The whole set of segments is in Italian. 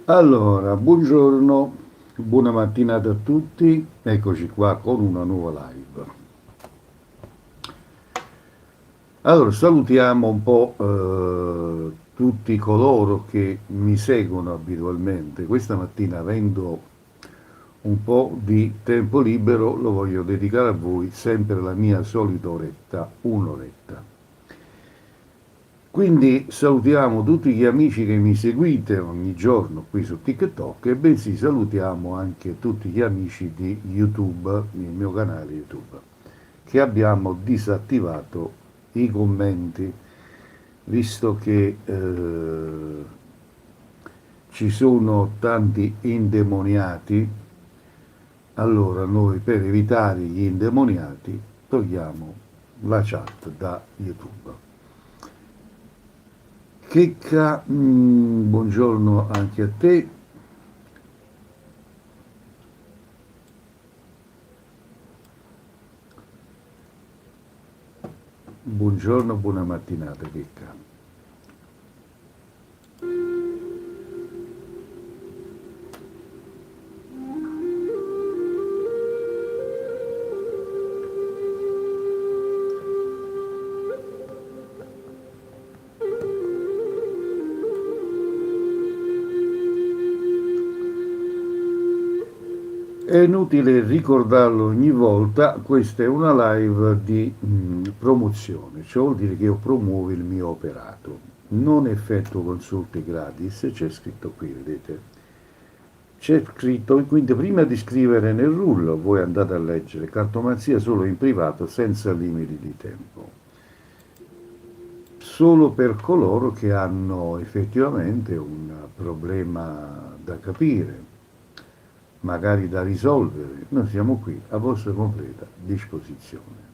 Allora, buongiorno, buona mattinata a tutti, eccoci qua con una nuova live. Allora, salutiamo un po' tutti coloro che mi seguono abitualmente. Questa mattina, avendo un po' di tempo libero, lo voglio dedicare a voi, sempre la mia solita oretta, un'oretta. Quindi salutiamo tutti gli amici che mi seguite ogni giorno qui su TikTok e bensì salutiamo anche tutti gli amici di YouTube, il mio canale YouTube, che abbiamo disattivato i commenti, visto che ci sono tanti indemoniati. Allora noi per evitare gli indemoniati togliamo la chat da YouTube. Checca, buongiorno anche a te. Buongiorno, buona mattinata, Checca. È inutile ricordarlo ogni volta, questa è una live di promozione, ciò vuol dire che io promuovo il mio operato. Non effettuo consulte gratis, c'è scritto qui, vedete? C'è scritto, quindi prima di scrivere nel rullo, voi andate a leggere cartomanzia solo in privato, senza limiti di tempo. Solo per coloro che hanno effettivamente un problema da capire, magari da risolvere. Noi siamo qui a vostra completa disposizione.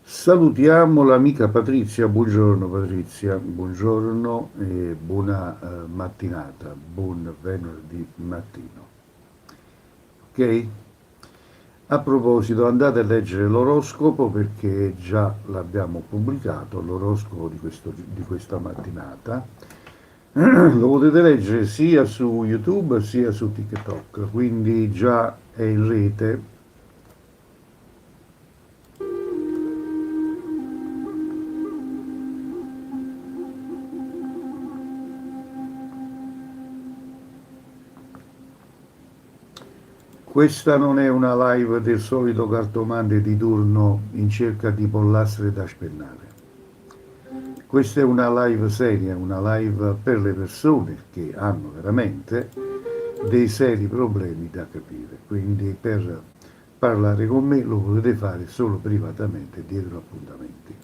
Salutiamo l'amica Patrizia, buongiorno Patrizia, buongiorno e buona mattinata, buon venerdì mattino. Ok? A proposito, andate a leggere l'oroscopo perché già l'abbiamo pubblicato, l'oroscopo di questa mattinata. Lo potete leggere sia su YouTube sia su TikTok, quindi già è in rete. Questa non è una live del solito cartomante di turno in cerca di pollastre da spennare. Questa è una live seria, una live per le persone che hanno veramente dei seri problemi da capire. Quindi per parlare con me lo potete fare solo privatamente dietro appuntamenti.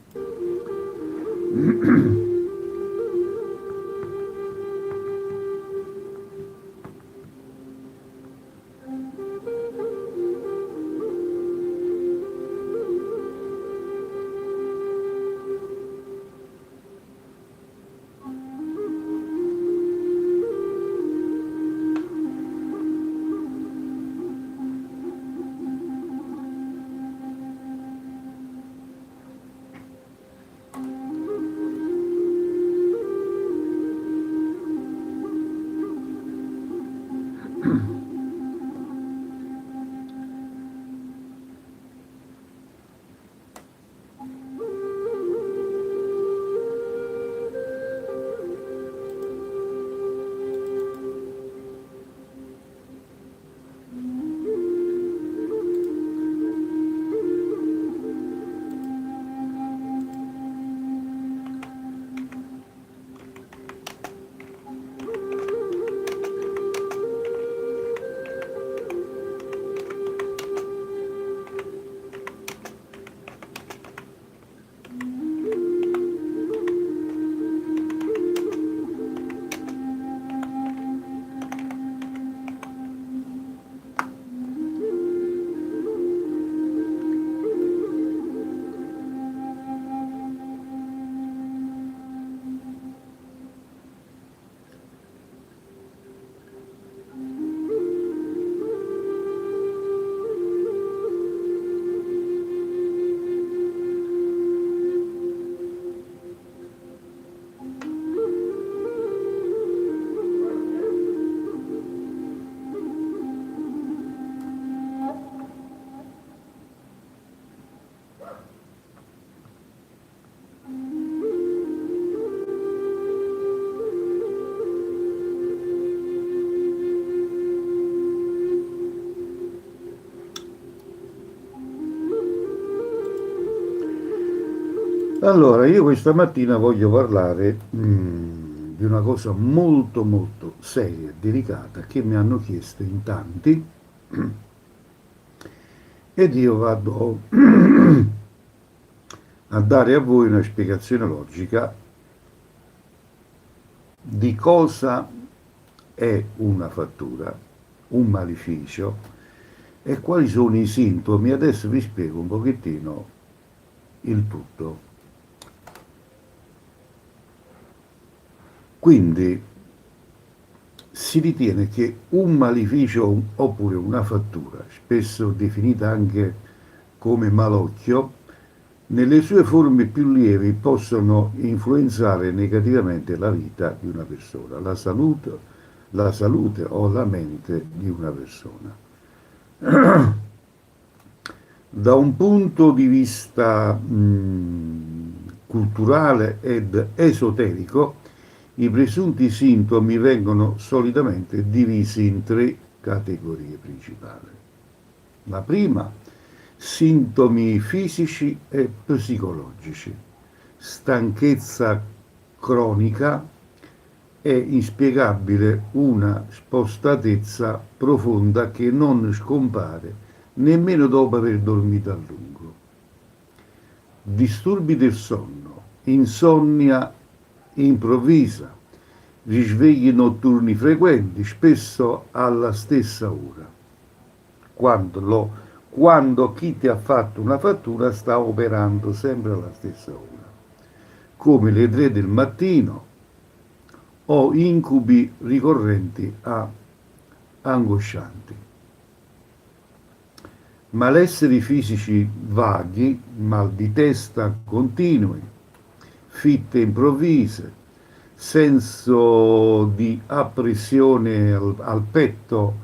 Allora, io questa mattina voglio parlare di una cosa molto molto seria e delicata che mi hanno chiesto in tanti ed io vado a dare a voi una spiegazione logica di cosa è una fattura, un maleficio e quali sono i sintomi. Adesso vi spiego un pochettino il tutto. Quindi si ritiene che un maleficio oppure una fattura, spesso definita anche come malocchio, nelle sue forme più lievi possono influenzare negativamente la vita di una persona, la salute o la mente di una persona. Da un punto di vista culturale ed esoterico, i presunti sintomi vengono solitamente divisi in tre categorie principali. La prima, sintomi fisici e psicologici, stanchezza cronica e inspiegabile una spostatezza profonda che non scompare nemmeno dopo aver dormito a lungo. Disturbi del sonno, insonnia improvvisa, risvegli notturni frequenti, spesso alla stessa ora, quando chi ti ha fatto una fattura sta operando sempre alla stessa ora, come le 3 del mattino o incubi ricorrenti angoscianti. Malesseri fisici vaghi, mal di testa continui, fitte improvvise, senso di appressione al petto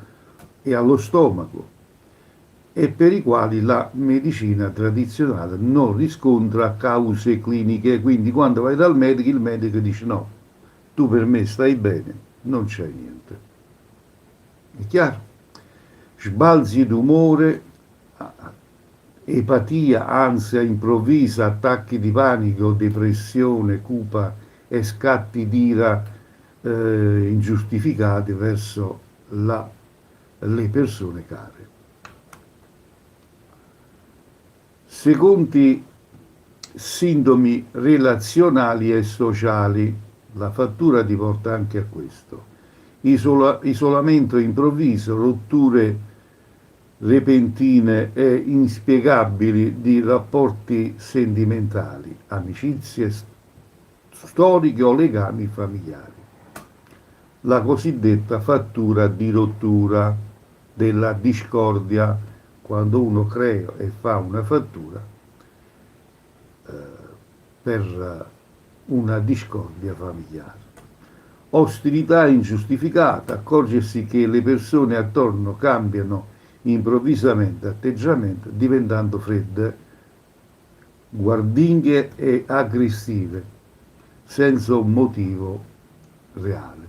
e allo stomaco, e per i quali la medicina tradizionale non riscontra cause cliniche. Quindi quando vai dal medico, il medico dice no, tu per me stai bene, non c'è niente. È chiaro? Sbalzi d'umore, epatia, ansia improvvisa, attacchi di panico, depressione cupa e scatti d'ira ingiustificati verso le persone care. Secondi sintomi relazionali e sociali, la fattura ti porta anche a questo. Isolamento improvviso, rotture repentine e inspiegabili di rapporti sentimentali, amicizie storiche o legami familiari. La cosiddetta fattura di rottura della discordia, quando uno crea e fa una fattura per una discordia familiare. Ostilità ingiustificata, accorgersi che le persone attorno cambiano improvvisamente atteggiamento, diventando fredde, guardinghe e aggressive, senza un motivo reale.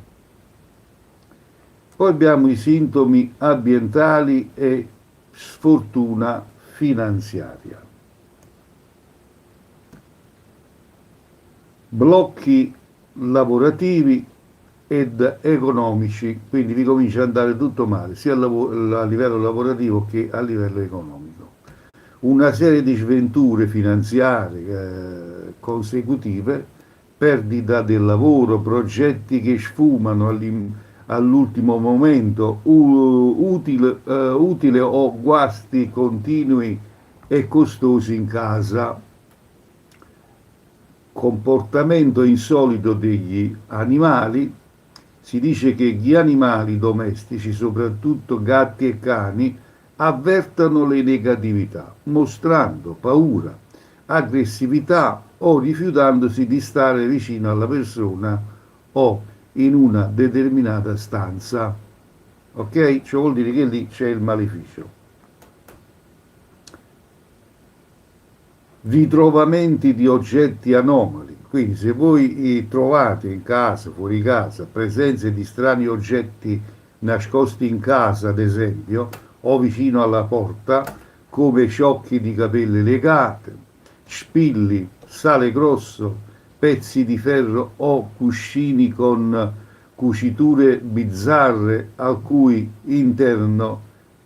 Poi abbiamo i sintomi ambientali e sfortuna finanziaria. Blocchi lavorativi ed economici, quindi vi comincia ad andare tutto male, sia a livello lavorativo che a livello economico. Una serie di sventure finanziarie consecutive, perdita del lavoro, progetti che sfumano all'ultimo momento, utile o guasti continui e costosi in casa, comportamento insolito degli animali. Si dice che gli animali domestici, soprattutto gatti e cani, avvertano le negatività, mostrando paura, aggressività o rifiutandosi di stare vicino alla persona o in una determinata stanza. Ok? Ciò vuol dire che lì c'è il maleficio. Ritrovamenti di oggetti anomali. Quindi se voi trovate in casa, fuori casa, presenze di strani oggetti nascosti in casa, ad esempio, o vicino alla porta, come ciocchi di capelli legati, spilli, sale grosso, pezzi di ferro o cuscini con cuciture bizzarre al cui interno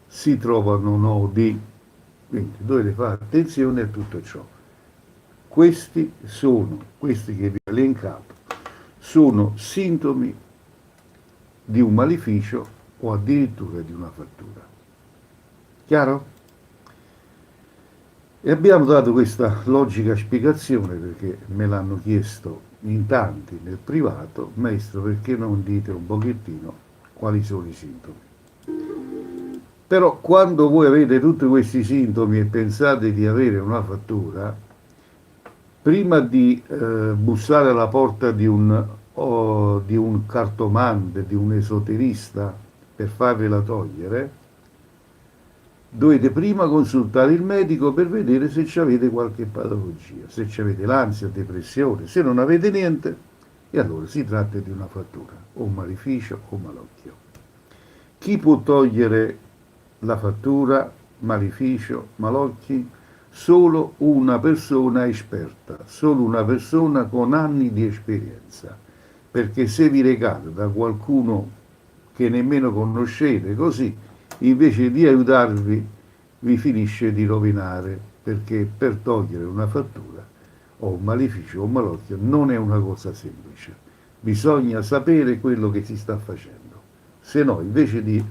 si trovano nodi. Quindi dovete fare attenzione a tutto ciò. Questi che vi ho elencato, sono sintomi di un maleficio o addirittura di una fattura. Chiaro? E abbiamo dato questa logica spiegazione perché me l'hanno chiesto in tanti nel privato, maestro, perché non dite un pochettino quali sono i sintomi? Però quando voi avete tutti questi sintomi e pensate di avere una fattura, prima di bussare alla porta di un cartomante, di un esoterista per farvela togliere, dovete prima consultare il medico per vedere se avete qualche patologia, se avete l'ansia, depressione, se non avete niente, e allora si tratta di una fattura, o un maleficio o un malocchio. Chi può togliere la fattura, maleficio, malocchi? Solo una persona esperta, solo una persona con anni di esperienza, perché se vi recate da qualcuno che nemmeno conoscete così, invece di aiutarvi, vi finisce di rovinare, perché per togliere una fattura o un maleficio o un malocchio non è una cosa semplice. Bisogna sapere quello che si sta facendo, se no invece di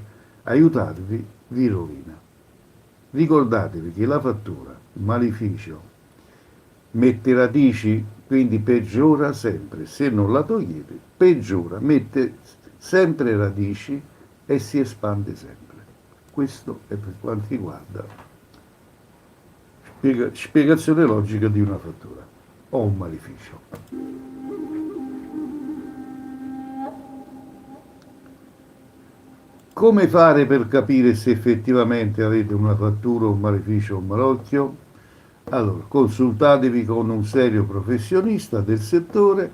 aiutarvi vi rovina. Ricordatevi che la fattura, il maleficio, mette radici, quindi peggiora sempre. Se non la togliete, peggiora, mette sempre radici e si espande sempre. Questo è per quanto riguarda spiegazione logica di una fattura o un maleficio. Come fare per capire se effettivamente avete una fattura, un maleficio o un malocchio? Allora, consultatevi con un serio professionista del settore,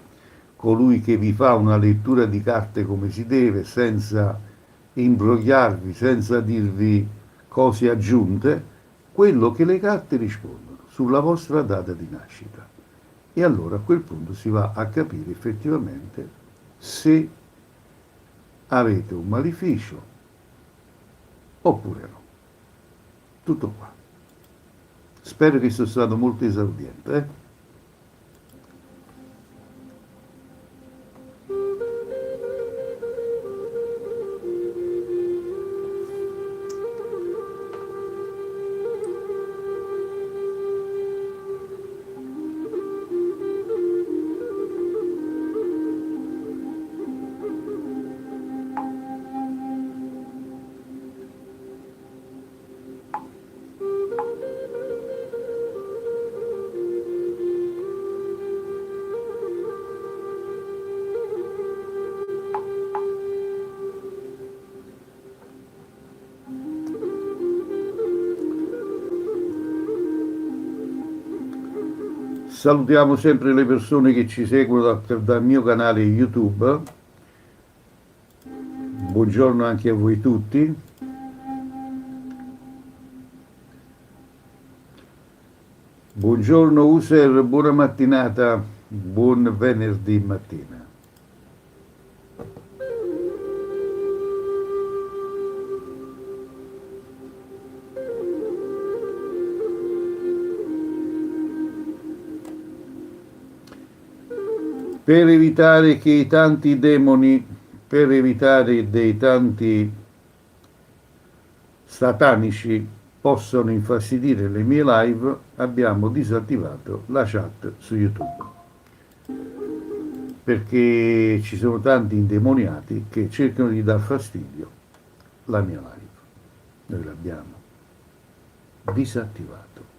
colui che vi fa una lettura di carte come si deve, senza imbrogliarvi, senza dirvi cose aggiunte, quello che le carte rispondono sulla vostra data di nascita. E allora a quel punto si va a capire effettivamente se avete un maleficio oppure no. Tutto qua. Spero che sia stato molto esauriente. Salutiamo sempre le persone che ci seguono dal mio canale YouTube. Buongiorno anche a voi tutti. Buongiorno User, buona mattinata, buon venerdì mattina. Per evitare che i tanti demoni, per evitare dei tanti satanici possano infastidire le mie live, abbiamo disattivato la chat su YouTube. Perché ci sono tanti indemoniati che cercano di dar fastidio alla mia live. Noi l'abbiamo disattivato.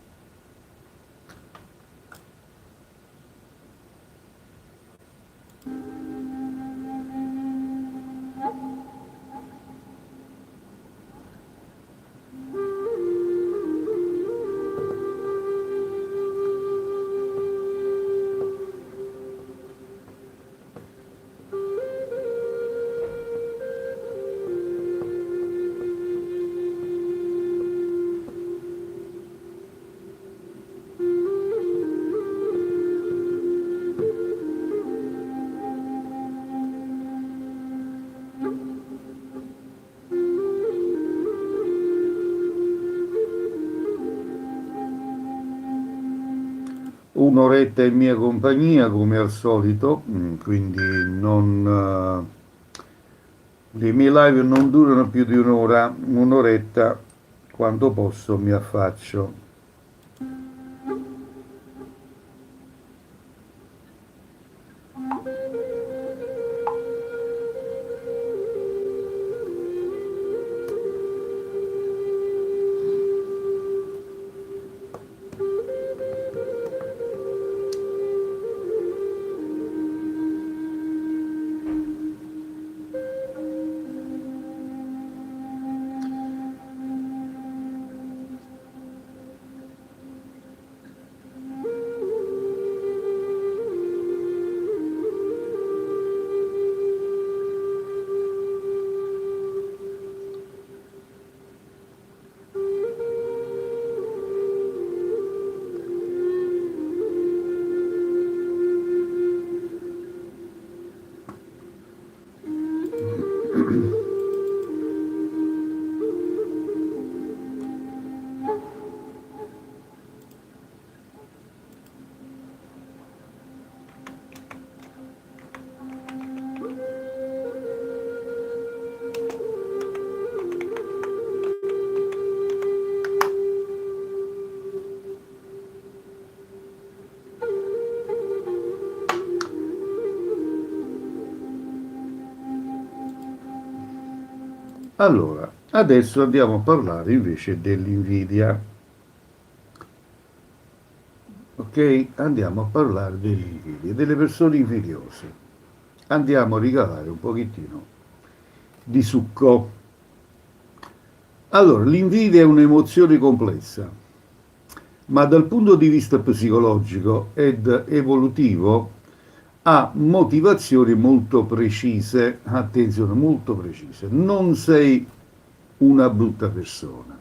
un'oretta in mia compagnia come al solito, quindi non, le mie live non durano più di un'ora, un'oretta, quando posso mi affaccio. Allora, adesso andiamo a parlare invece dell'invidia. Ok? Andiamo a parlare dell'invidia, delle persone invidiose. Andiamo a ricavare un pochettino di succo. Allora, l'invidia è un'emozione complessa, ma dal punto di vista psicologico ed evolutivo ha motivazioni molto precise, attenzione, molto precise. Non sei una brutta persona.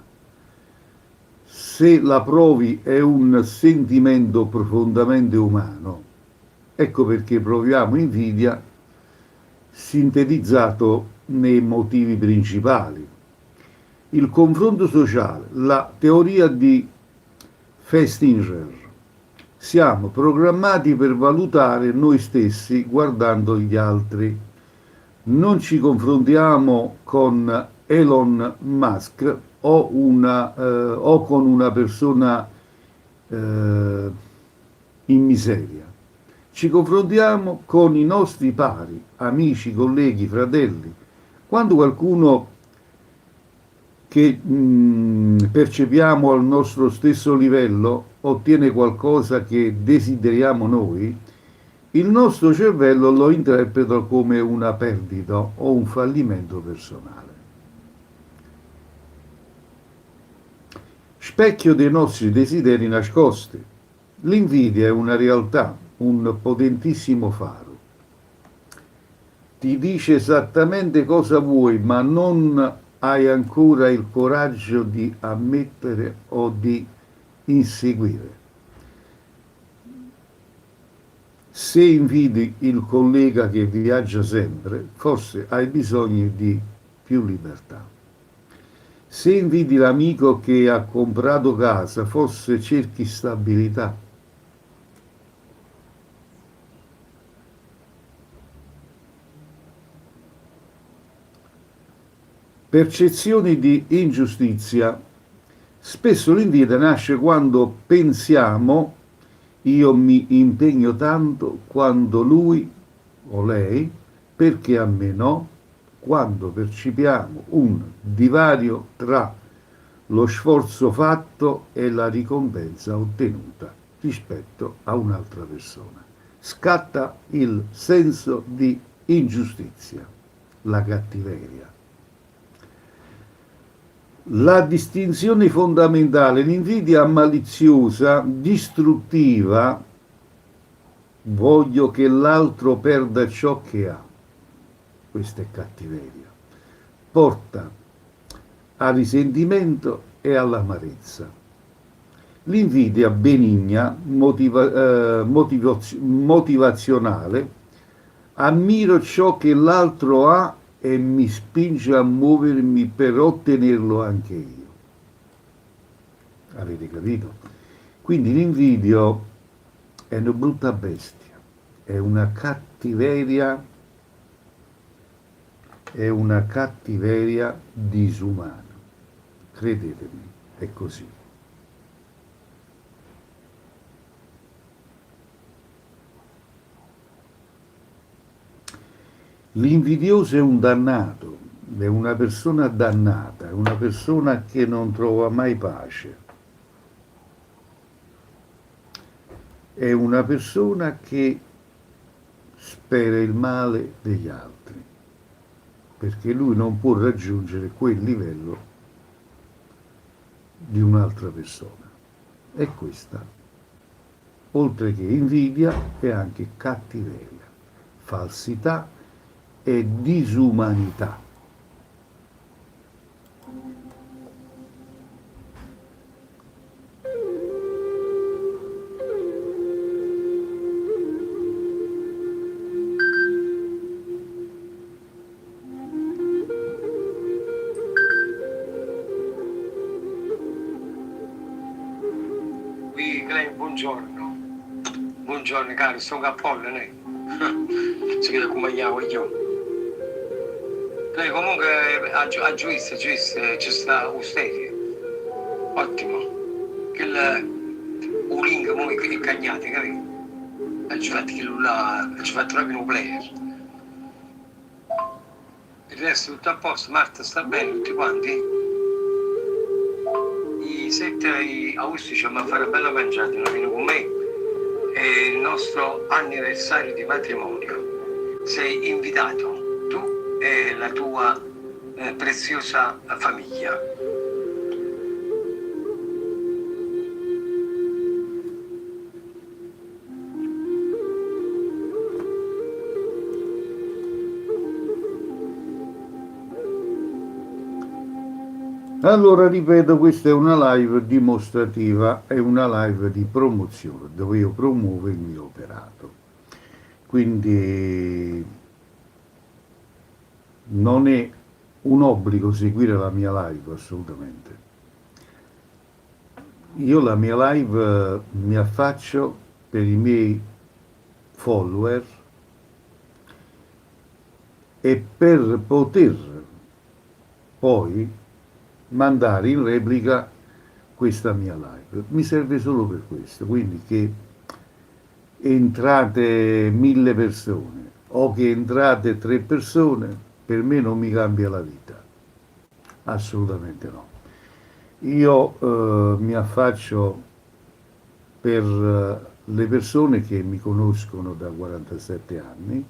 Se la provi è un sentimento profondamente umano. Ecco perché proviamo invidia sintetizzato nei motivi principali. Il confronto sociale, la teoria di Festinger. Siamo programmati per valutare noi stessi guardando gli altri. Non ci confrontiamo con Elon Musk o con una persona in miseria. Ci confrontiamo con i nostri pari, amici, colleghi, fratelli. Quando qualcuno che percepiamo al nostro stesso livello ottiene qualcosa che desideriamo noi, il nostro cervello lo interpreta come una perdita o un fallimento personale. Specchio dei nostri desideri nascosti. L'invidia è una realtà, un potentissimo faro. Ti dice esattamente cosa vuoi, ma non hai ancora il coraggio di ammettere o di inseguire. Se invidi il collega che viaggia sempre, forse hai bisogno di più libertà. Se invidi l'amico che ha comprato casa, forse cerchi stabilità. Percezioni di ingiustizia. Spesso l'invidia nasce quando pensiamo io mi impegno tanto quando lui o lei, perché a me no, quando percepiamo un divario tra lo sforzo fatto e la ricompensa ottenuta rispetto a un'altra persona. Scatta il senso di ingiustizia, la cattiveria. La distinzione fondamentale, l'invidia maliziosa, distruttiva, voglio che l'altro perda ciò che ha, questa è cattiveria, porta al risentimento e all'amarezza. L'invidia benigna, motivazionale, ammiro ciò che l'altro ha e mi spinge a muovermi per ottenerlo anche io. Avete capito? Quindi l'invidio è una brutta bestia, è una cattiveria disumana. Credetemi, è così. L'invidioso è un dannato, è una persona dannata, è una persona che non trova mai pace, è una persona che spera il male degli altri, perché lui non può raggiungere quel livello di un'altra persona. E questa, oltre che invidia, è anche cattiveria, falsità e disumanità. Buongiorno, buongiorno caro, sono Cappollo, ne? Si vede come io. Lei comunque a giudizio, ci sta Usteri. Ottimo. Un link come che cagnate, capito? Ci fatto proprio un player. Il resto tutto a posto, Marta sta bene, tutti quanti? I 7 agosto ci andiamo a fare una bella mangiata, non vieni con me? È il nostro anniversario di matrimonio. Sei invitato, tu e la tua preziosa famiglia. Allora, ripeto, questa è una live dimostrativa, è una live di promozione, dove io promuovo il mio operato. Quindi non è un obbligo seguire la mia live, assolutamente. Io la mia live mi affaccio per i miei follower e per poter poi mandare in replica questa mia live. Mi serve solo per questo, quindi che entrate 1000 persone o che entrate 3 persone, per me non mi cambia la vita, assolutamente no. Io mi affaccio per le persone che mi conoscono da 47 anni,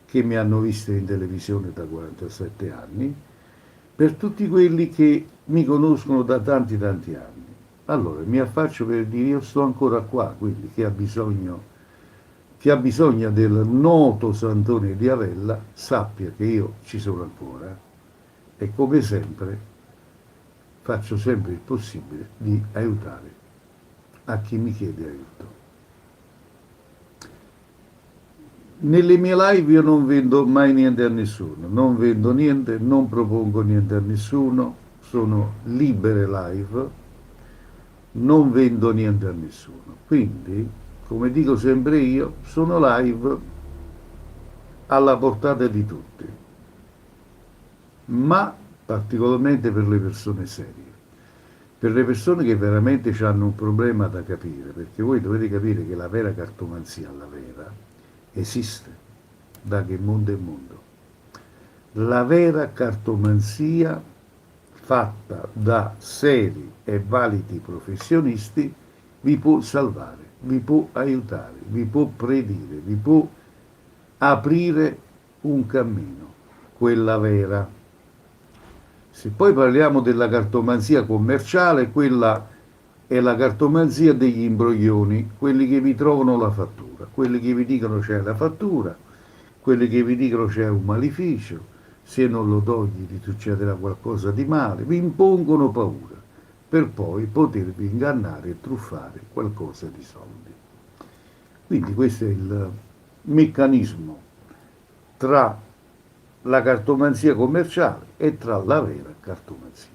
che mi hanno visto in televisione da 47 anni, per tutti quelli che mi conoscono da tanti anni. Allora mi affaccio per dire io sto ancora qua, quindi chi ha bisogno del noto Sant'Antonio di Avella sappia che io ci sono ancora e come sempre faccio sempre il possibile di aiutare a chi mi chiede aiuto. Nelle mie live io non vendo mai niente a nessuno, non vendo niente, non propongo niente a nessuno, sono libere live, non vendo niente a nessuno. Quindi, come dico sempre io, sono live alla portata di tutti, ma particolarmente per le persone serie, per le persone che veramente hanno un problema da capire, perché voi dovete capire che la vera cartomanzia, la vera, esiste da che mondo è mondo. La vera cartomanzia fatta da seri e validi professionisti vi può salvare, vi può aiutare, vi può predire, vi può aprire un cammino, quella vera. Se poi parliamo della cartomanzia commerciale, quella è la cartomanzia degli imbroglioni, quelli che vi trovano la fattura, quelli che vi dicono c'è la fattura, quelli che vi dicono c'è un maleficio, se non lo togli ti succederà qualcosa di male, vi impongono paura per poi potervi ingannare e truffare qualcosa di soldi. Quindi questo è il meccanismo tra la cartomanzia commerciale e tra la vera cartomanzia.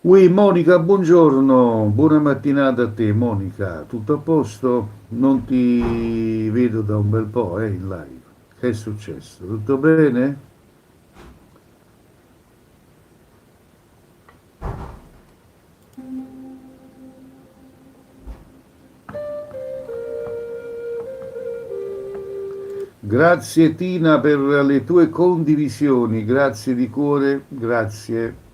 Ui, Monica, buongiorno, buona mattinata a te, Monica. Tutto a posto? Non ti vedo da un bel po', in live. Che è successo? Tutto bene? Grazie Tina per le tue condivisioni, grazie di cuore, grazie.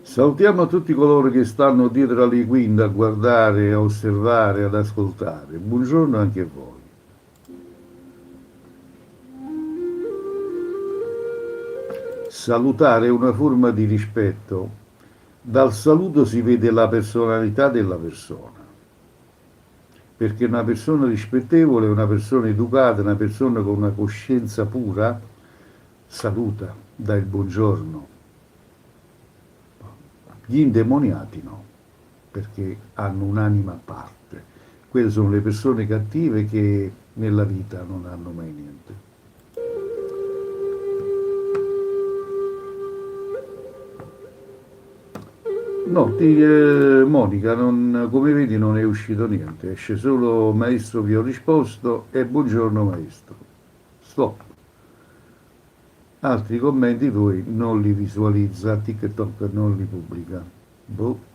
Salutiamo tutti coloro che stanno dietro alle quinte a guardare, a osservare, ad ascoltare. Buongiorno anche a voi. Salutare è una forma di rispetto. Dal saluto si vede la personalità della persona, perché una persona rispettevole, una persona educata, una persona con una coscienza pura, saluta, dà il buongiorno. Gli indemoniati no, perché hanno un'anima a parte. Quelle sono le persone cattive che nella vita non hanno mai niente. No, Monica, come vedi non è uscito niente, esce solo maestro vi ho risposto e buongiorno maestro. Stop. Altri commenti voi non li visualizza, TikTok non li pubblica. Boh.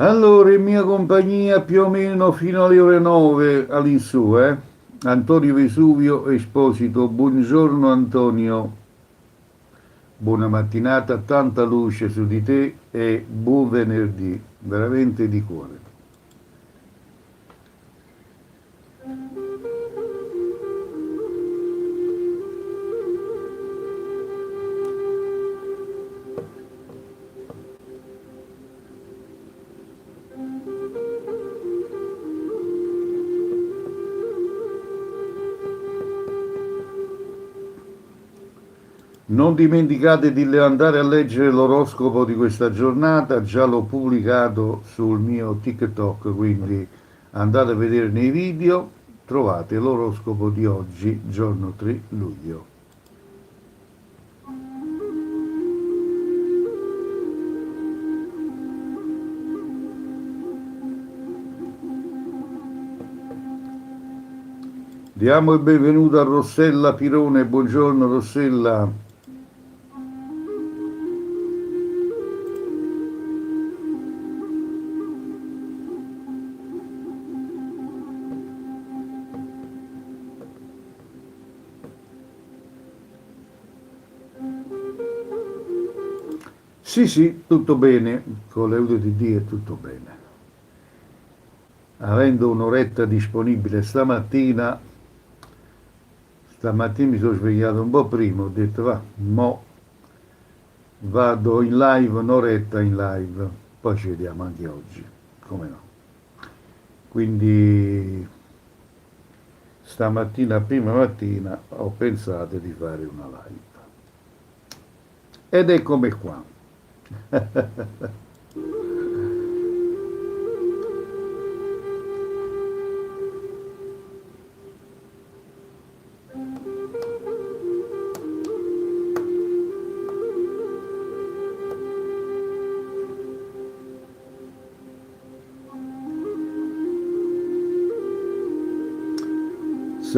Allora, in mia compagnia più o meno fino alle ore 9 all'insù, eh? Antonio Vesuvio Esposito, buongiorno Antonio, buona mattinata, tanta luce su di te e buon venerdì, veramente di cuore. Non dimenticate di andare a leggere l'oroscopo di questa giornata, già l'ho pubblicato sul mio TikTok, quindi andate a vedere nei video, trovate l'oroscopo di oggi, giorno 3 luglio. Diamo il benvenuto a Rossella Pirone, buongiorno Rossella. Sì, sì, tutto bene, con l'EUDTD è tutto bene. Avendo un'oretta disponibile stamattina mi sono svegliato un po' prima, ho detto va, mo vado in live, un'oretta in live, poi ci vediamo anche oggi, come no. Quindi stamattina, prima mattina, ho pensato di fare una live. Ed eccomi qua.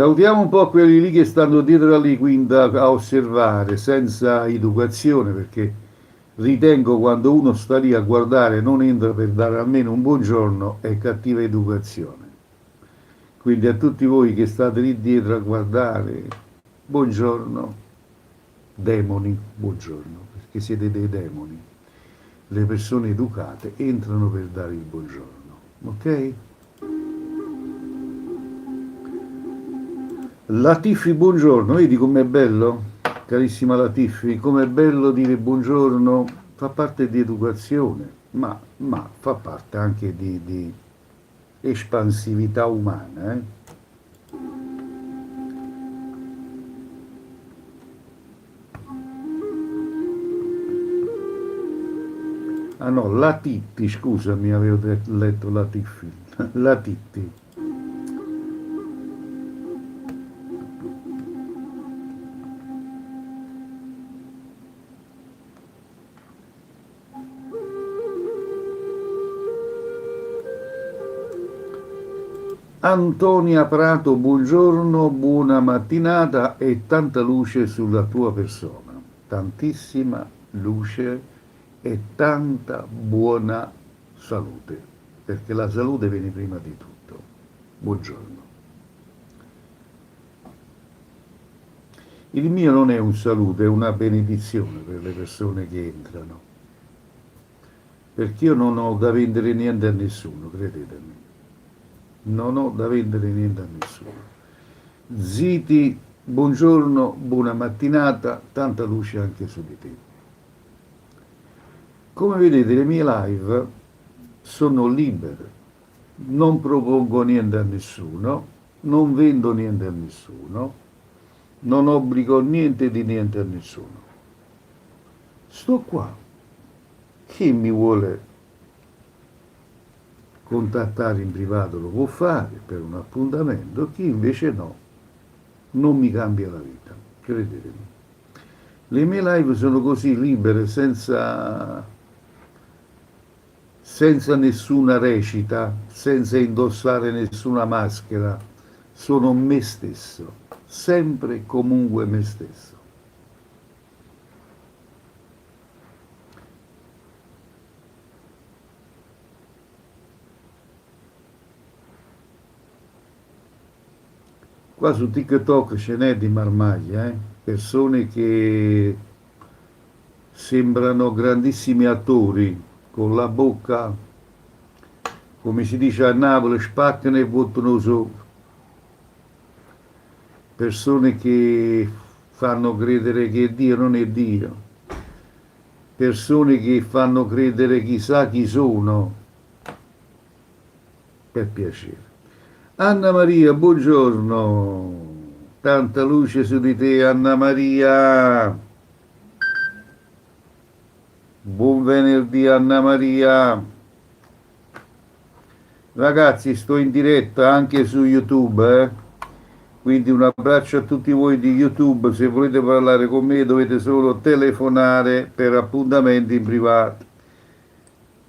Salutiamo un po' quelli lì che stanno dietro lì, quindi a osservare, senza educazione, perché ritengo quando uno sta lì a guardare non entra per dare almeno un buongiorno, è cattiva educazione. Quindi a tutti voi che state lì dietro a guardare, buongiorno, demoni, buongiorno, perché siete dei demoni. Le persone educate entrano per dare il buongiorno, ok? Latifi, buongiorno, vedi com'è bello? Carissima Latifi, com'è bello dire buongiorno, fa parte di educazione, ma fa parte anche di espansività umana. Ah no, Latitti, scusami, avevo letto Latifi. Latitti. Antonia Prato, buongiorno, buona mattinata e tanta luce sulla tua persona. Tantissima luce e tanta buona salute, perché la salute viene prima di tutto. Buongiorno. Il mio non è un saluto, è una benedizione per le persone che entrano, perché io non ho da vendere niente a nessuno, credetemi. Non ho da vendere niente a nessuno. Ziti, buongiorno, buona mattinata, tanta luce anche su di te. Come vedete le mie live sono libere, non propongo niente a nessuno, non vendo niente a nessuno, non obbligo niente di niente a nessuno. Sto qua. Chi mi vuole contattare in privato lo può fare per un appuntamento, chi invece no, non mi cambia la vita, credetemi. Le mie live sono così libere, senza nessuna recita, senza indossare nessuna maschera, sono me stesso, sempre e comunque me stesso. Qua su TikTok ce n'è di marmaglia, persone che sembrano grandissimi attori, con la bocca, come si dice a Napoli, spaccano e buttano su. Persone che fanno credere che Dio non è Dio. Persone che fanno credere chissà chi sono. Per piacere. Anna Maria, buongiorno, tanta luce su di te Anna Maria, buon venerdì Anna Maria, ragazzi sto in diretta anche su YouTube, quindi un abbraccio a tutti voi di YouTube, se volete parlare con me dovete solo telefonare per appuntamenti in privato.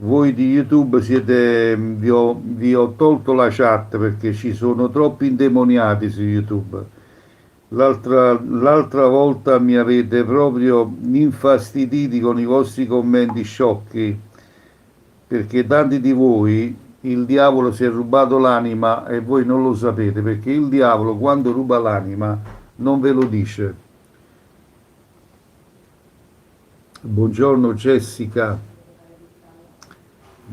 Voi di YouTube vi ho tolto la chat perché ci sono troppi indemoniati su YouTube. L'altra volta mi avete proprio infastiditi con i vostri commenti sciocchi, perché tanti di voi il diavolo si è rubato l'anima e voi non lo sapete, perché il diavolo quando ruba l'anima non ve lo dice. Buongiorno Jessica.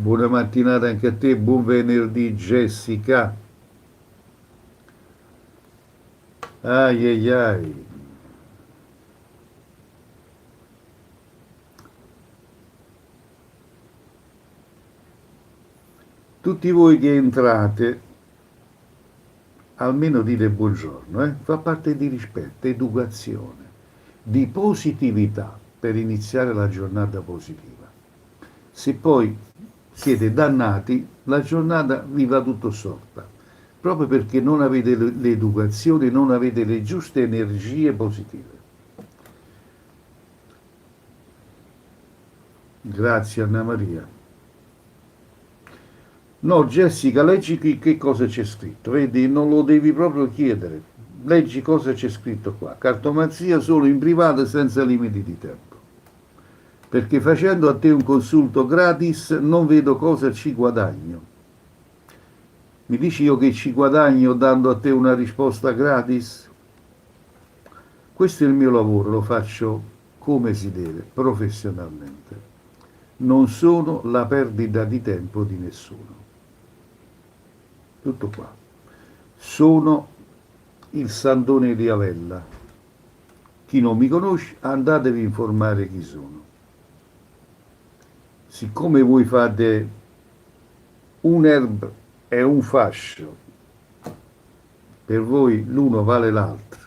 Buona mattinata anche a te, buon venerdì Jessica. Ai ai ai. Tutti voi che entrate, almeno dite buongiorno, fa parte di rispetto, educazione, di positività per iniziare la giornata positiva. Se poi siete dannati, la giornata vi va tutto storta, proprio perché non avete l'educazione, non avete le giuste energie positive. Grazie Anna Maria. No, Jessica, leggi qui che cosa c'è scritto, vedi, non lo devi proprio chiedere, leggi cosa c'è scritto qua. Cartomanzia solo in privato e senza limiti di tempo. Perché facendo a te un consulto gratis non vedo cosa ci guadagno. Mi dici io che ci guadagno dando a te una risposta gratis? Questo è il mio lavoro, lo faccio come si deve, professionalmente. Non sono la perdita di tempo di nessuno. Tutto qua. Sono il Sandone di Avella. Chi non mi conosce, andatevi a informare chi sono. Siccome voi fate un erb e un fascio, per voi l'uno vale l'altro.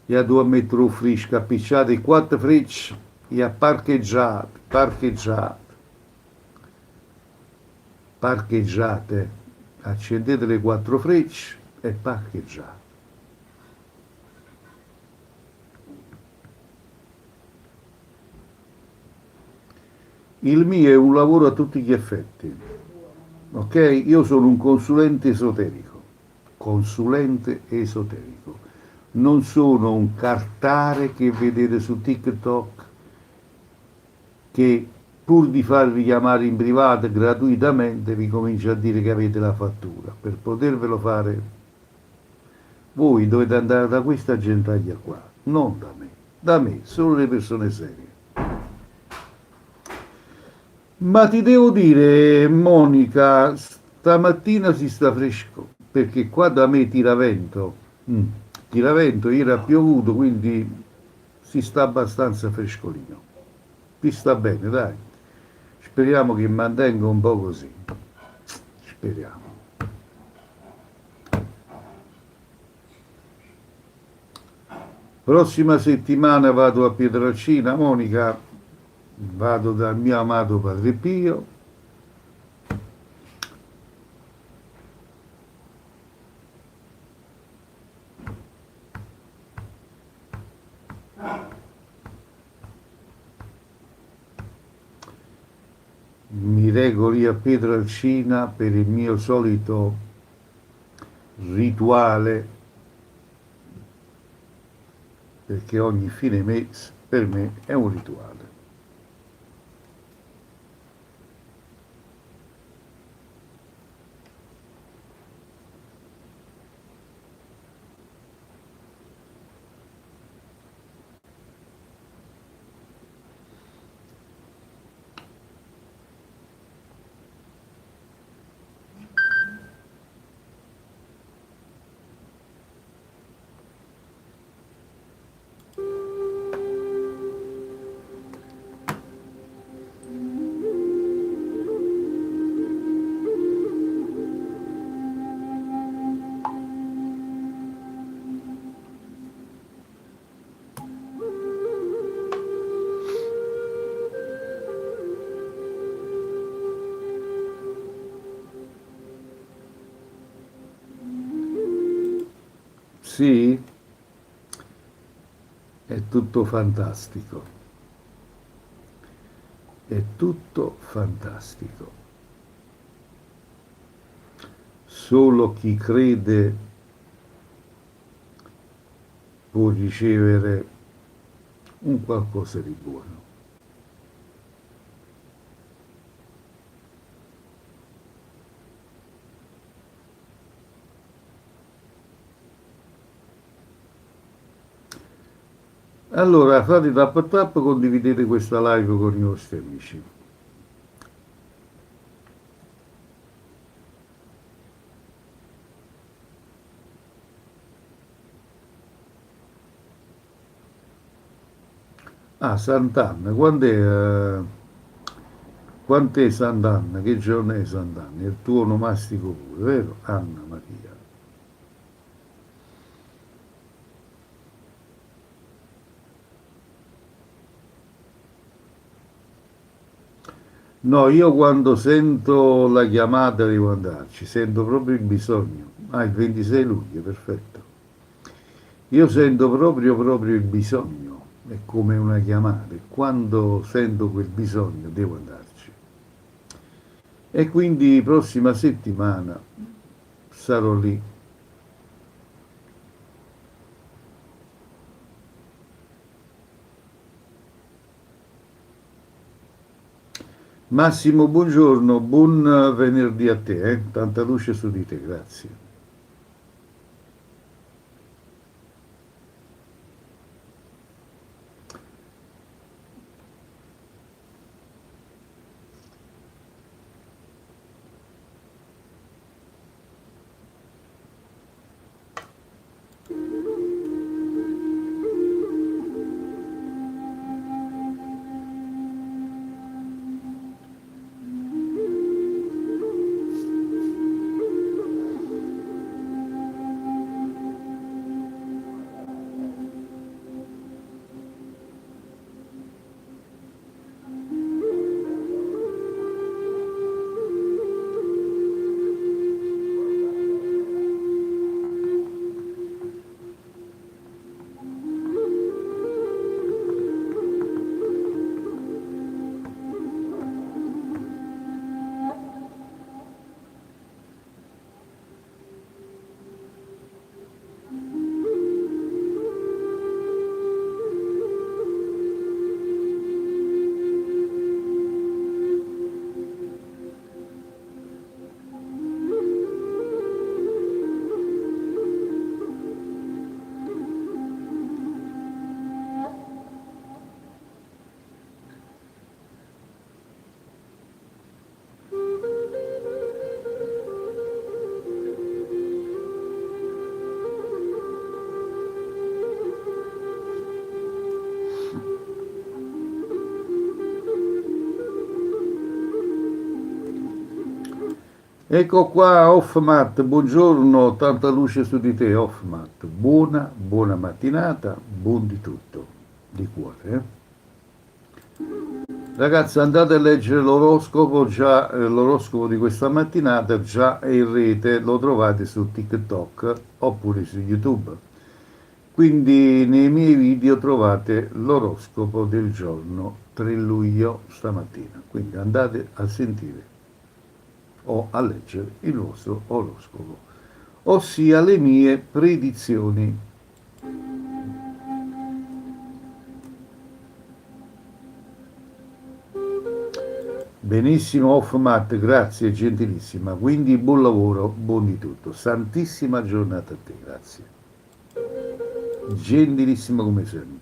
Io devo mettere un frisco, appicciate 4 frecce e parcheggiate, accendete le 4 frecce e parcheggiate. Il mio è un lavoro a tutti gli effetti, ok? Io sono un consulente esoterico. Non sono un cartare che vedete su TikTok che pur di farvi chiamare in privato gratuitamente vi comincia a dire che avete la fattura. Per potervelo fare voi dovete andare da questa gentaglia qua, non da me, solo le persone serie. Ma ti devo dire, Monica, stamattina si sta fresco, perché qua da me tira vento. Tira vento, ieri ha piovuto, quindi si sta abbastanza frescolino. Ti sta bene, dai. Speriamo che mantenga un po' così. Speriamo. Prossima settimana vado a Pietrelcina, Monica, vado dal mio amato Padre Pio. Mi reco lì a Pietrelcina per il mio solito rituale, perché ogni fine mese per me è un rituale. Sì, è tutto fantastico, è tutto fantastico. Solo chi crede può ricevere un qualcosa di buono. Allora fate tap tap, condividete questa live con i vostri amici. Ah, Sant'Anna, quant'è Sant'Anna? Che giorno è Sant'Anna? È il tuo onomastico pure, vero? Anna Maria. No, io quando sento la chiamata devo andarci, sento proprio il bisogno. Ah, il 26 luglio, perfetto. Io sento proprio il bisogno, è come una chiamata, e quando sento quel bisogno devo andarci. e quindi prossima settimana sarò lì. Massimo, buongiorno, buon venerdì a te, tanta luce su di te, grazie. Ecco qua, Offmat, buongiorno, tanta luce su di te, Offmat. Buona mattinata, buon di tutto, di cuore. Ragazzi, andate a leggere l'oroscopo, già l'oroscopo di questa mattinata, già è in rete, lo trovate su TikTok oppure su YouTube. Quindi nei miei video trovate l'oroscopo del giorno 3 luglio stamattina. Quindi andate a sentire o a leggere il vostro oroscopo, ossia le mie predizioni. Benissimo, Offmat, grazie, gentilissima. Quindi buon lavoro, buon di tutto. Santissima giornata a te, grazie. Gentilissima come sempre.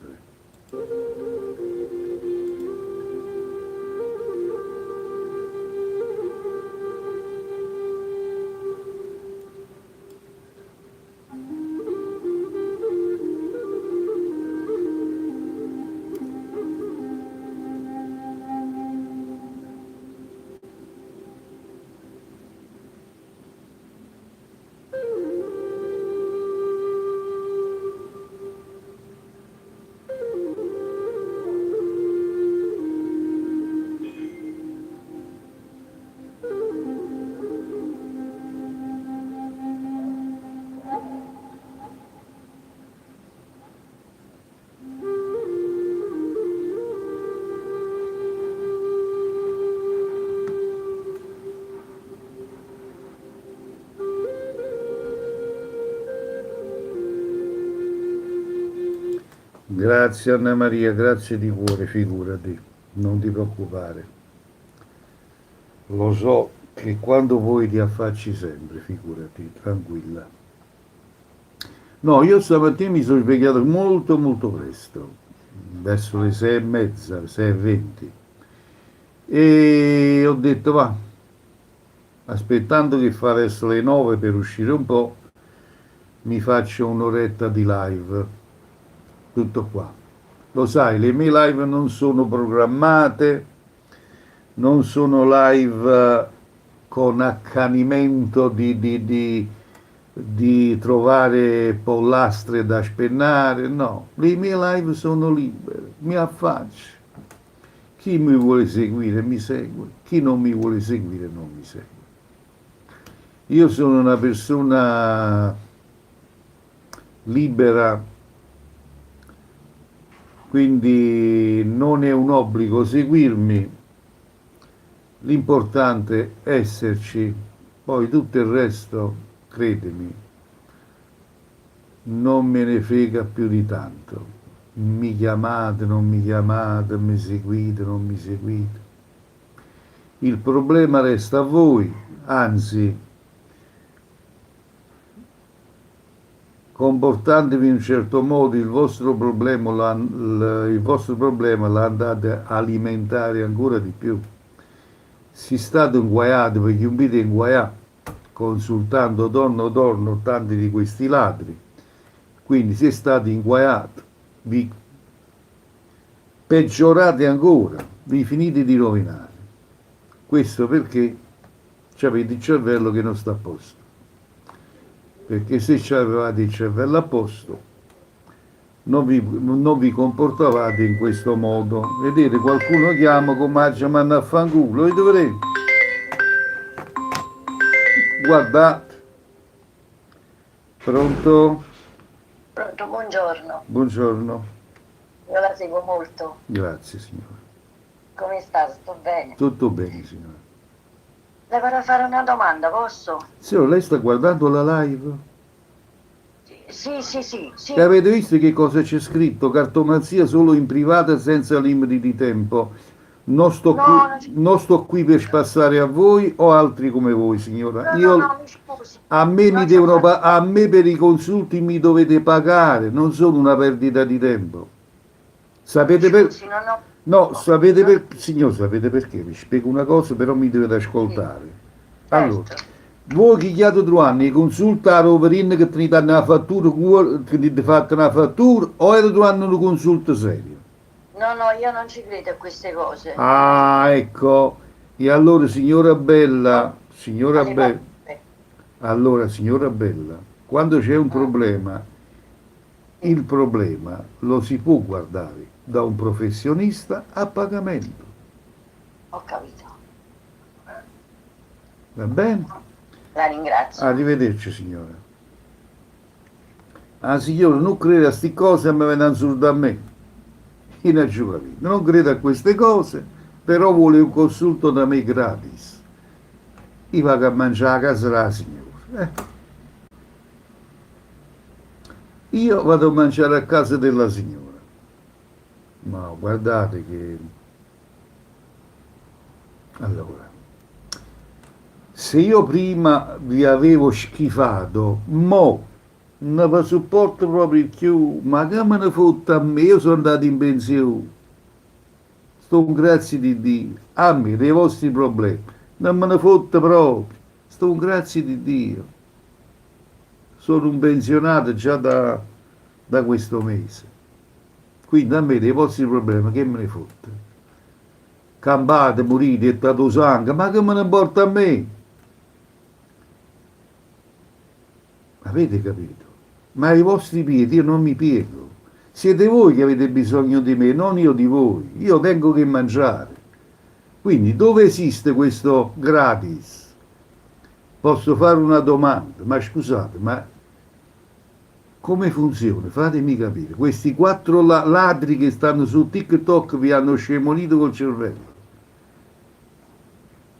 Grazie Anna Maria, grazie di cuore, figurati, non ti preoccupare. Lo so che quando vuoi ti affacci sempre, figurati, tranquilla. No, io stamattina mi sono svegliato molto presto, verso le 6:30, 6:20, e ho detto va, aspettando che fa adesso le 9 per uscire un po', mi faccio un'oretta di live. Tutto qua. Lo sai, le mie live non sono programmate, non sono live con accanimento di trovare pollastre da spennare, no, le mie live sono libere, mi affaccio. Chi mi vuole seguire mi segue, chi non mi vuole seguire non mi segue. Io sono una persona libera, quindi non è un obbligo seguirmi, L'importante è esserci, poi tutto il resto, credimi, non me ne frega più di tanto. Mi chiamate, non mi chiamate, mi seguite, non mi seguite. Il problema resta a voi, anzi, comportandovi in un certo modo, il vostro problema lo andate a alimentare ancora di più. Si state inguaiati perché un vite inguaiato, consultando torno tanti di questi ladri. Quindi se state inguaiati, vi peggiorate ancora, vi finite di rovinare. Questo perché avete il cervello che non sta a posto. Perché se avevate il cervello a posto, non vi comportavate in questo modo. Vedete, qualcuno chiama come ci manna a fanculo e dovrete. Guardate. Pronto? Pronto, buongiorno. Buongiorno. Io la seguo molto. Grazie signora. Come sta? Sto bene. Tutto bene signora. Le vorrei fare una domanda, posso? Signora, lei sta guardando la live? Sì. E avete visto che cosa c'è scritto? Cartomanzia solo in privata senza limiti di tempo. Non sto, non sto qui per spassare a voi o altri come voi, signora. No, mi scusi. A me, a me per i consulti mi dovete pagare, non sono una perdita di tempo. Sapete per... Scusi, No, sapete per... Signor, sapete perché? Vi spiego una cosa, però mi dovete ascoltare. Allora, voi che gli altri 2 anni consulta a Roverin che ti danno una fattura, che ti fate una fattura, o era 2 anni una consulta seria? No, io non ci credo a queste cose. Ah, ecco. E allora, signora Bella, allora, signora Bella, quando c'è un problema, il problema lo si può guardare da un professionista a pagamento. Ho capito. Va bene? La ringrazio. Arrivederci, signora. Ah, signora, non crede a queste cose, mi vengono su da me. Non credo a queste cose, però vuole un consulto da me gratis. Io vado a mangiare a casa della signora. Io vado a mangiare a casa della signora. Ma guardate che... Allora, se io prima vi avevo schifato, mo non vi sopporto proprio più, ma che me ne fotte a me? Io sono andato in pensione. Sto un grazie di Dio. A me, dei vostri problemi. Non me ne fotte proprio. Sto un grazie di Dio. Sono un pensionato già da questo mese. Quindi a me dei vostri problemi che me ne fotte? Campate, morite, e dato sangue, ma che me ne importa a me? Avete capito? Ma ai vostri piedi io non mi piego. Siete voi che avete bisogno di me, non io di voi. Io tengo che mangiare. Quindi dove esiste questo gratis? Posso fare una domanda, ma scusate, ma come funziona? Fatemi capire. Questi 4 ladri che stanno su TikTok vi hanno scemonito col cervello.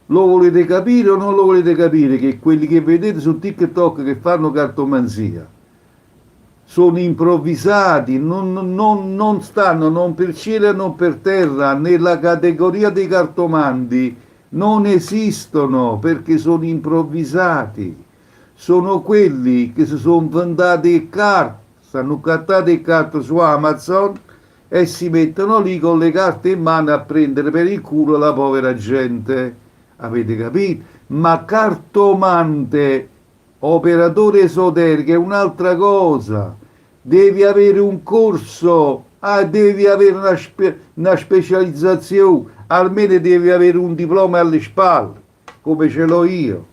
Lo volete capire o non lo volete capire? Che quelli che vedete su TikTok che fanno cartomanzia sono improvvisati, non stanno non per cielo e non per terra, nella categoria dei cartomanti, non esistono perché sono improvvisati. Sono quelli che si sono inventati le carte, stanno cattati le carte su Amazon e si mettono lì con le carte in mano a prendere per il culo la povera gente. Avete capito? Ma cartomante, operatore esoterico è un'altra cosa. Devi avere un corso, devi avere una specializzazione, almeno devi avere un diploma alle spalle, come ce l'ho io.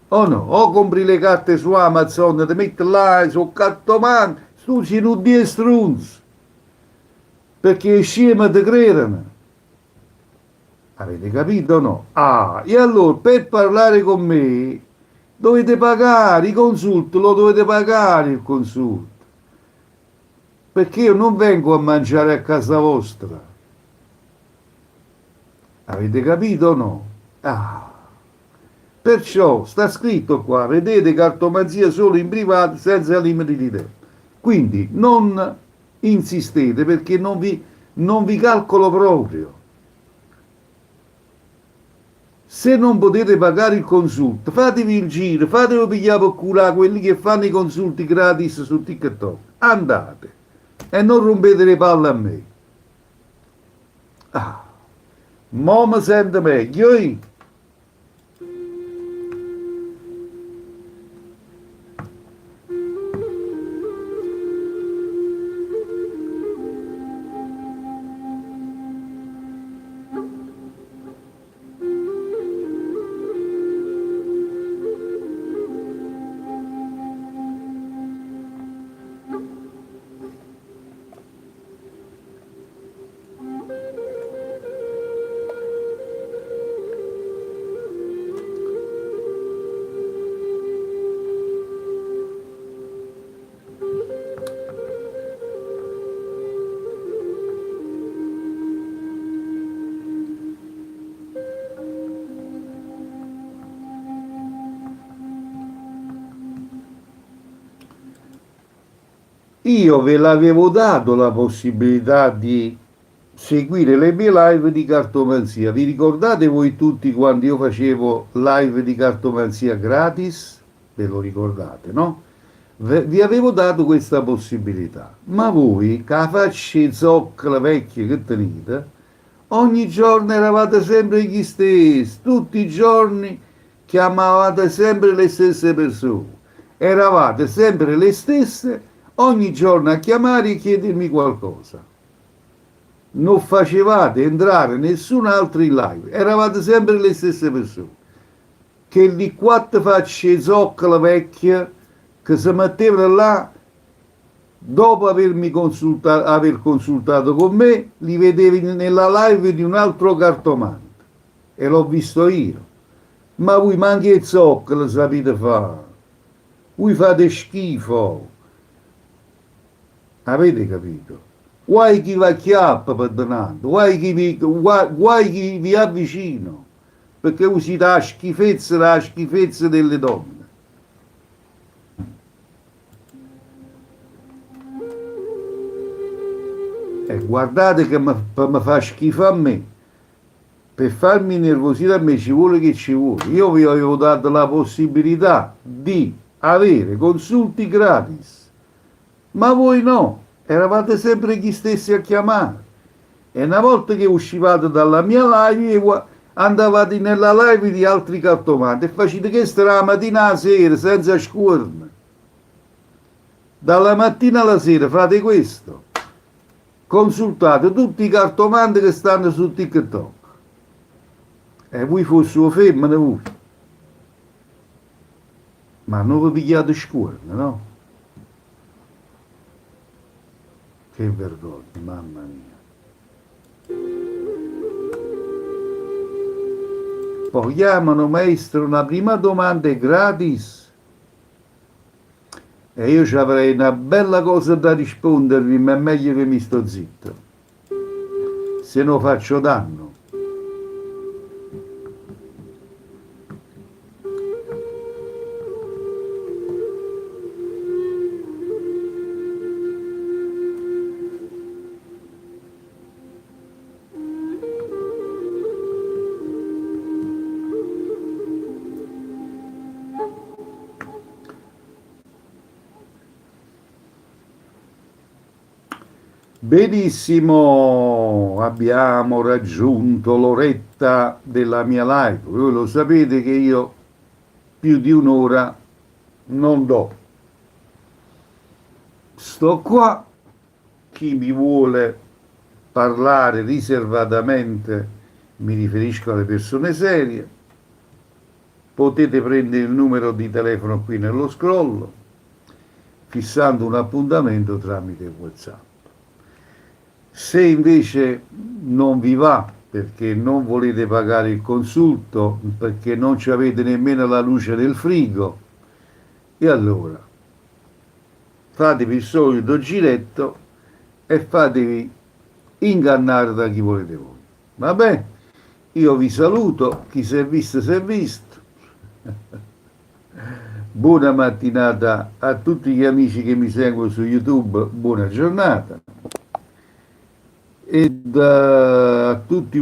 O no? O compri le carte su Amazon, ti metti là, su cartomante, tu ci non di strunz, perché i scemi ti credono. Avete capito o no? E allora per parlare con me dovete pagare i consulti, lo dovete pagare il consulto. Perché io non vengo a mangiare a casa vostra. Avete capito o no? Ah, perciò sta scritto qua, vedete cartomanzia solo in privato senza limiti di tempo. Quindi non insistete perché non vi calcolo proprio. Se non potete pagare il consulto, fatevi il giro, fatevi pigliare per culo a quelli che fanno i consulti gratis su TikTok. Andate e non rompete le palle a me. Ah, mo mi sento meglio, eh? Io ve l'avevo dato la possibilità di seguire le mie live di cartomanzia. Vi ricordate voi tutti quando io facevo live di cartomanzia gratis? Ve lo ricordate, no? Vi avevo dato questa possibilità. Ma voi, che facce zoccola vecchie che tenete, ogni giorno eravate sempre gli stessi, tutti i giorni chiamavate sempre le stesse persone, eravate sempre le stesse ogni giorno a chiamare e chiedermi qualcosa. Non facevate entrare nessun altro in live, eravate sempre le stesse persone. Che di quattro facce zoccola vecchia che si mettevano là dopo aver consultato con me, li vedevi nella live di un altro cartomante e l'ho visto io. Ma voi manchi il zoccolo sapete fare, voi fate schifo. Avete capito? Guai chi va a chiappa, perdonando, guai chi vi avvicino, perché usi la schifezza delle donne. E guardate che mi fa schifo a me, per farmi nervosire a me ci vuole che ci vuole. Io vi avevo dato la possibilità di avere consulti gratis. Ma voi no, eravate sempre gli stessi a chiamare. E una volta che uscivate dalla mia live, andavate nella live di altri cartomanti e facete questo la mattina alla sera, senza scuorne. Dalla mattina alla sera fate questo. Consultate tutti i cartomanti che stanno su TikTok. E voi fossero femmine voi. Ma non vi pigliate scuorne, no? Che vergogna, mamma mia. Poi chiamano maestro, una prima domanda è gratis. E io ci avrei una bella cosa da rispondervi, ma è meglio che mi sto zitto. Se no faccio danno. Benissimo, abbiamo raggiunto l'oretta della mia live. Voi lo sapete che io più di un'ora non do. Sto qua, chi mi vuole parlare riservatamente, mi riferisco alle persone serie, potete prendere il numero di telefono qui nello scroll, fissando un appuntamento tramite WhatsApp. Se invece non vi va perché non volete pagare il consulto, perché non ci avete nemmeno la luce del frigo, e allora fatevi il solito giretto e fatevi ingannare da chi volete voi. Va bene? io vi saluto, chi si è visto si è visto. Buona mattinata a tutti gli amici che mi seguono su YouTube, buona giornata. E a tutti